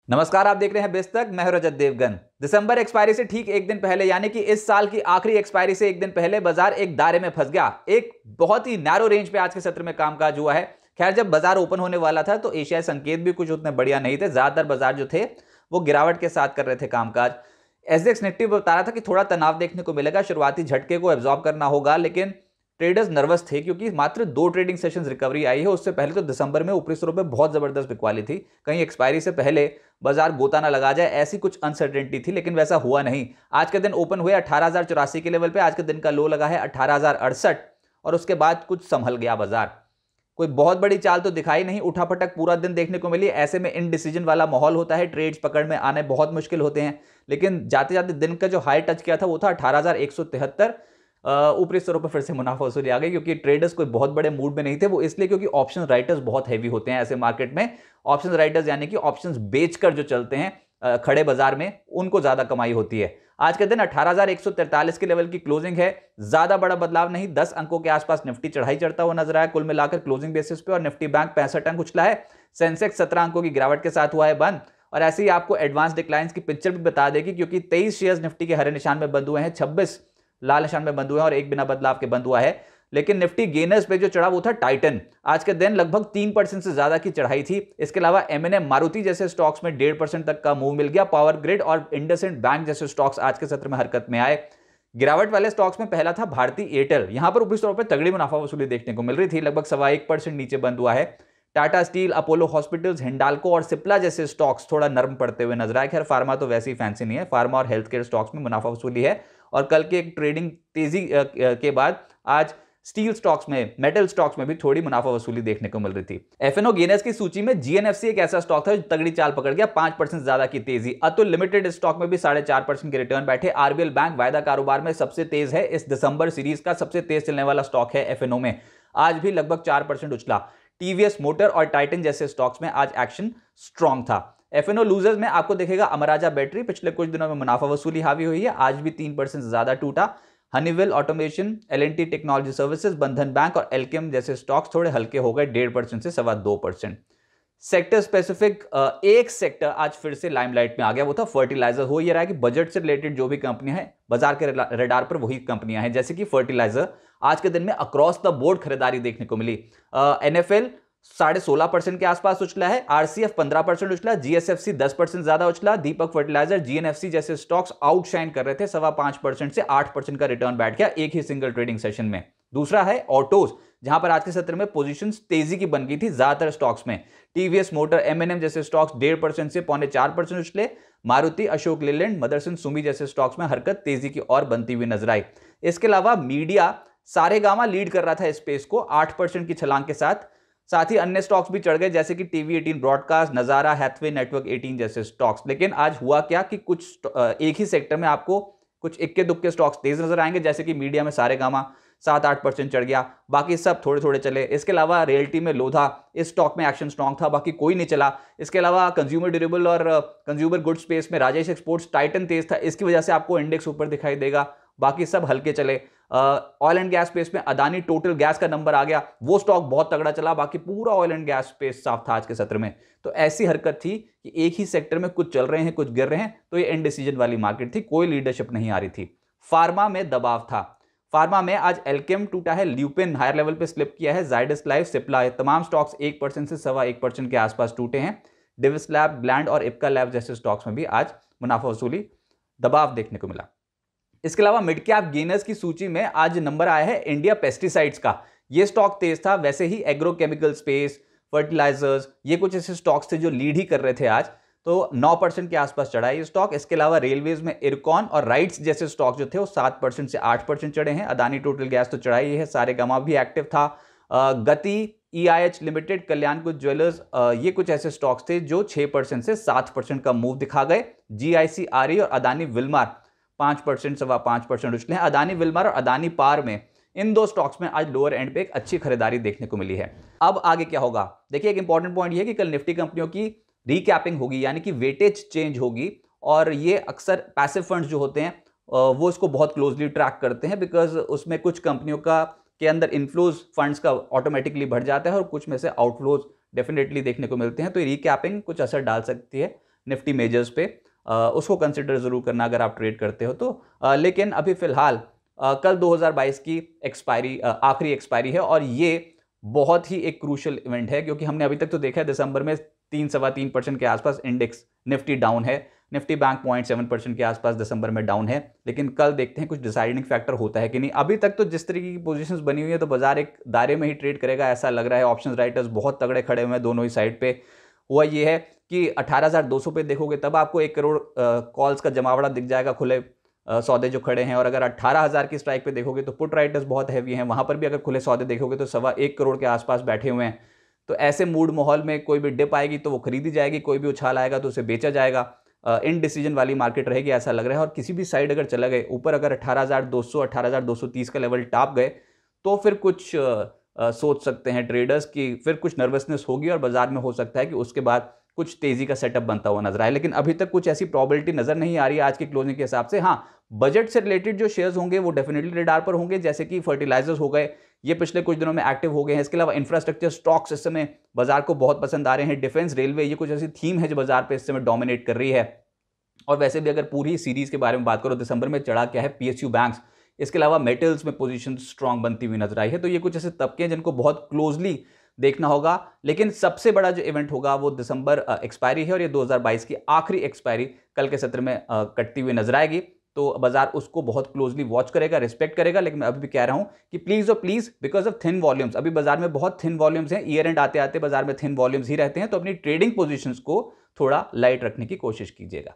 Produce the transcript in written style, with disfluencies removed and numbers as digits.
नमस्कार, आप देख रहे हैं बेस्तक। मैं हूं रजत देवगन। दिसंबर एक्सपायरी से ठीक एक दिन पहले यानी कि इस साल की आखिरी एक्सपायरी से एक दिन पहले बाजार एक दायरे में फंस गया। एक बहुत ही नैरो रेंज पे आज के सत्र में कामकाज हुआ है। खैर, जब बाजार ओपन होने वाला था तो एशियाई संकेत भी कुछ उतने बढ़िया नहीं थे। ज्यादातर बाजार जो थे वो गिरावट के साथ कर रहे थे कामकाज। एसडीएक्स निफ्टी बता रहा था कि थोड़ा तनाव देखने को मिलेगा, शुरुआती झटके को एब्जॉर्ब करना होगा, लेकिन ट्रेडर्स नर्वस थे क्योंकि मात्र 2 ट्रेडिंग सेशंस रिकवरी आई है। उससे पहले तो दिसंबर में ऊपरी स्तरों पे बहुत जबरदस्त बिकवाली थी। कहीं एक्सपायरी से पहले बाजार गोता ना लगा जाए, ऐसी कुछ अनसर्टेनिटी थी, लेकिन वैसा हुआ नहीं। आज के दिन ओपन हुए 18,084 के लेवल पे। आज के दिन का लो लगा है 18,068 और उसके बाद कुछ संभल गया बाजार। कोई बहुत बड़ी चाल तो दिखाई नहीं, उठापटक पूरा दिन देखने को मिली। ऐसे में इनडिसीजन वाला माहौल होता है, ट्रेड्स पकड़ में आने बहुत मुश्किल होते हैं। लेकिन जाते जाते दिन का जो हाई टच किया था वो था 18,173। ऊपरी स्तरों पर फिर से मुनाफा वसूली आ गई क्योंकि ट्रेडर्स कोई बहुत बड़े मूड में नहीं थे। वो इसलिए क्योंकि ऑप्शन राइटर्स बहुत हैवी होते हैं ऐसे मार्केट में। ऑप्शन राइटर्स यानी कि ऑप्शंस बेचकर जो चलते हैं खड़े बाजार में, उनको ज्यादा कमाई होती है। आज के दिन 18,143 के लेवल की क्लोजिंग है। ज्यादा बड़ा बदलाव नहीं, 10 अंकों के आसपास निफ्टी चढ़ाई चढ़ता हुआ नजर आया कुल मिलाकर क्लोजिंग बेसिस पे। और निफ्टी बैंक 65 अंक उछला है। सेंसेक्स 17 अंकों की गिरावट के साथ हुआ है बंद। और ऐसे ही आपको एडवांस डिक्लाइंस की पिक्चर भी बता देगी क्योंकि 23 शेयर्स निफ्टी के हरे निशान में बंद हुए हैं, 26 लाल निशान में बंद हुए हैं और एक बिना बदलाव के बंद हुआ है। लेकिन निफ्टी गेनर्स पे जो चढ़ा वो था टाइटन। आज के दिन लगभग 3% से ज्यादा की चढ़ाई थी। इसके अलावा एमएनएम, मारुति जैसे स्टॉक्स में 1.5% तक का मूव मिल गया। पावर ग्रिड और इंडसइंड बैंक जैसे स्टॉक्स आज के सत्र में हरकत में आए। गिरावट वाले स्टॉक्स में पहला था भारती एयरटेल। यहां पर ऊपरी स्तरों पर तगड़ी मुनाफा वसूली देखने को मिल रही थी, लगभग 1.25% नीचे बंद हुआ है। Tata steel, Apollo hospitals, Hindalco और सिप्ला जैसे स्टॉक्स थोड़ा नरम पड़ते हुए नजर आए। खैर, फार्मा तो वैसे ही फैंसी नहीं है। फार्मा और हेल्थ केयर स्टॉक्स में मुनाफा वसूली है। और कल के एक ट्रेडिंग तेजी के बाद आज स्टील स्टॉक्स में, मेटल स्टॉक्स में भी थोड़ी मुनाफा वसूली देखने को मिल रही थी। एफएनओ गेनर्स की सूची में जीएनएफसी एक ऐसा स्टॉक था जो तगड़ी चाल पकड़ गया, 5% ज्यादा की तेजी। अतुल लिमिटेड स्टॉक में भी 4.5% के रिटर्न बैठे। आरबीएल बैंक वायदा कारोबार में सबसे तेज है, इस दिसंबर सीरीज का सबसे तेज चलने वाला स्टॉक है एफएनओ में। आज भी लगभग 4% उछला। टीवीएस मोटर और टाइटन जैसे स्टॉक्स में आज एक्शन स्ट्रॉन्ग था। एफएनओ लूजर्स में आपको दिखेगा अमराजा बैटरी, पिछले कुछ दिनों में मुनाफा वसूली हावी हुई है, आज भी 3% से ज्यादा टूटा। Honeywell Automation, LNT Technology Services, Bandhan Bank और एल्केम जैसे स्टॉक्स थोड़े हल्के हो गए, 1.5% से 2.25%। सेक्टर स्पेसिफिक एक सेक्टर आज फिर से लाइमलाइट में आ गया, वो था फर्टिलाइजर। हो ये रहा है कि बजट से रिलेटेड जो भी कंपनियां हैं बाजार के रडार पर वही कंपनियां हैं, जैसे कि फर्टिलाइजर। आज के दिन में अक्रॉस द बोर्ड खरीदारी देखने को मिली। एनएफएल 16.5% के आसपास उछला है, आरसीएफ 15% उछला, जीएसएफसी 10% ज्यादा उछला। दीपक फर्टिलाइजर, जीएनएफसी जैसे स्टॉक्स आउटशाइन कर रहे थे, 5.25% से 8% का रिटर्न बैठ गया एक ही सिंगल ट्रेडिंग सेशन में। दूसरा है ऑटोज, जहां पर आज के सत्र में पोजीशंस तेजी की बन गई थी ज्यादातर स्टॉक्स में। टीवीएस मोटर, एमएनएम जैसे स्टॉक्स 1.5% से 3.25% उछले। मारुति, अशोक लेलैंड, मदरसन सुमी जैसे स्टॉक्स में हरकत तेजी की और बनती हुई नजर आई। इसके अलावा मीडिया, सारेगामा लीड कर रहा था स्पेस को 8% की छलांग के साथ। साथ ही अन्य स्टॉक्स भी चढ़ गए जैसे कि टीवी 18 ब्रॉडकास्ट, नजारा, हैथवे, नेटवर्क 18 जैसे स्टॉक्स। लेकिन आज हुआ क्या कि कुछ एक ही सेक्टर में आपको कुछ इक्के दुक्के स्टॉक्स तेज नजर आएंगे, जैसे कि मीडिया में सारेगामा 7-8% चढ़ गया, बाकी सब थोड़े थोड़े चले। इसके अलावा रियल्टी में लोधा, इस स्टॉक में एक्शन स्ट्रॉन्ग था, बाकी कोई नहीं चला। इसके अलावा कंज्यूमर ड्यूरेबल और कंज्यूमर गुड स्पेस में राजेश एक्सपोर्ट्स, टाइटन तेज था, इसकी वजह से आपको इंडेक्स ऊपर दिखाई देगा, बाकी सब हल्के चले। ऑयल एंड गैस स्पेस में अदानी टोटल गैस का नंबर आ गया, वो स्टॉक बहुत तगड़ा चला, बाकी पूरा ऑयल एंड गैस स्पेस साफ था आज के सत्र में। तो ऐसी हरकत थी कि एक ही सेक्टर में कुछ चल रहे हैं कुछ गिर रहे हैं, तो ये इनडिसीजन वाली मार्केट थी, कोई लीडरशिप नहीं आ रही थी। फार्मा में दबाव था। फार्मा में आज एल्केम टूटा है, ल्यूपिन हायर लेवल पे स्लिप किया है, जाइडस लाइफ, सिप्ला, तमाम स्टॉक्स 1% से 1.25% के आसपास टूटे हैं। डिविस लैब, ग्लैंड और इप्का लैब जैसे स्टॉक्स में भी आज मुनाफा वसूली दबाव देखने को मिला। इसके अलावा मिड कैप गेनर्स की सूची में आज नंबर आया है इंडिया पेस्टिसाइड्स का। ये स्टॉक तेज था। वैसे ही एग्रोकेमिकल स्पेस, फर्टिलाइजर्स, ये कुछ ऐसे स्टॉक्स थे जो लीड ही कर रहे थे आज, तो 9% के आसपास चढ़ा है ये स्टॉक। इसके अलावा रेलवेज में इरकॉन और राइट्स जैसे स्टॉक जो थे वो 7% से 8% चढ़े हैं। अदानी टोटल गैस तो चढ़ा ही है, सारेगामा भी एक्टिव था। गति, ईआईएच लिमिटेड, कल्याण कुछ ज्वेलर्स, ये कुछ ऐसे स्टॉक्स थे जो 6% से 7% का मूव दिखा गए। जीआईसीआरई और अदानी विल्मार 5% 5.25% उछले हैं। अदानी विल्मार और अदानी पार में, इन दो स्टॉक्स में आज लोअर एंड पे एक अच्छी खरीदारी देखने को मिली है। अब आगे क्या होगा देखिए, एक इंपॉर्टेंट पॉइंट ये है कि कल निफ्टी कंपनियों की रीकैपिंग होगी, यानी कि वेटेज चेंज होगी। और ये अक्सर पैसिव फंड्स जो होते हैं वो इसको बहुत क्लोजली ट्रैक करते हैं, बिकॉज उसमें कुछ कंपनियों का के अंदर इनफ्लोज फंड्स का ऑटोमेटिकली बढ़ जाता है और कुछ में से आउटफ्लोज डेफिनेटली देखने को मिलते हैं। तो रीकैपिंग कुछ असर डाल सकती है निफ्टी मेजर्स पे, उसको कंसिडर ज़रूर करना अगर आप ट्रेड करते हो तो। लेकिन अभी फ़िलहाल कल 2022 की एक्सपायरी, आखिरी एक्सपायरी है और ये बहुत ही एक क्रूशल इवेंट है, क्योंकि हमने अभी तक तो देखा है दिसंबर में 3-3.25% के आसपास इंडेक्स निफ्टी डाउन है, निफ्टी बैंक 0.7% के आसपास दिसंबर में डाउन है। लेकिन कल देखते हैं कुछ डिसाइडिंग फैक्टर होता है कि नहीं। अभी तक तो जिस तरीके की पोजीशंस बनी हुई है तो बाजार एक दायरे में ही ट्रेड करेगा ऐसा लग रहा है। ऑप्शंस राइटर्स बहुत तगड़े खड़े हुए हैं दोनों ही साइड पे। हुआ ये है कि 18,200 पे देखोगे तब आपको 1 करोड़ कॉल्स का जमावड़ा दिख जाएगा, खुले सौदे जो खड़े हैं। और अगर 18,000 की स्ट्राइक पे देखोगे तो पुट राइटर्स बहुत हैवी हैं, वहां पर भी अगर खुले सौदे देखोगे तो 1.25 करोड़ के आसपास बैठे हुए हैं। तो ऐसे मूड माहौल में कोई भी डिप आएगी तो वो खरीदी जाएगी, कोई भी उछाल आएगा तो उसे बेचा जाएगा। इन डिसीजन वाली मार्केट रहेगी ऐसा लग रहा है। और किसी भी साइड अगर चला गए ऊपर, अगर 18,200 18,230 का लेवल टॉप गए तो फिर कुछ सोच सकते हैं ट्रेडर्स की, फिर कुछ नर्वसनेस होगी और बाजार में हो सकता है कि उसके बाद कुछ तेजी का सेटअप बनता हुआ नजर आए। लेकिन अभी तक कुछ ऐसी प्रोबेबिलिटी नजर नहीं आ रही है आज की क्लोजिंग के हिसाब से। हाँ, बजट से रिलेटेड जो शेयर्स होंगे वो डेफिनेटली रेडार पर होंगे, जैसे कि फर्टिलाइजर्स हो गए, ये पिछले कुछ दिनों में एक्टिव हो गए हैं। इसके अलावा इंफ्रास्ट्रक्चर स्टॉक्स इस समय बाजार को बहुत पसंद आ रहे हैं। डिफेंस, रेलवे, ये कुछ ऐसी थीम है जो बाजार पे इस समय डोमिनेट कर रही है। और वैसे भी अगर पूरी सीरीज के बारे में बात करो, दिसंबर में चढ़ा क्या है पीएसयू बैंक्स, इसके अलावा मेटल्स में पोजीशन स्ट्रांग बनती हुई नजर आई है। तो ये कुछ ऐसे तबके हैं जिनको बहुत क्लोजली देखना होगा। लेकिन सबसे बड़ा जो इवेंट होगा वो दिसंबर एक्सपायरी है और ये 2022 की आखिरी एक्सपायरी कल के सत्र में कटती हुई नजर आएगी। तो बाजार उसको बहुत क्लोजली वॉच करेगा, रिस्पेक्ट करेगा। लेकिन मैं अभी भी कह रहा हूं कि प्लीज और please, because of thin volumes, अभी बाजार में बहुत थिन वॉल्यूम्स हैं। ईयर एंड आते आते बाजार में थिन वॉल्यूम्स ही रहते हैं, तो अपनी ट्रेडिंग पोजीशंस को थोड़ा लाइट रखने की कोशिश कीजिएगा।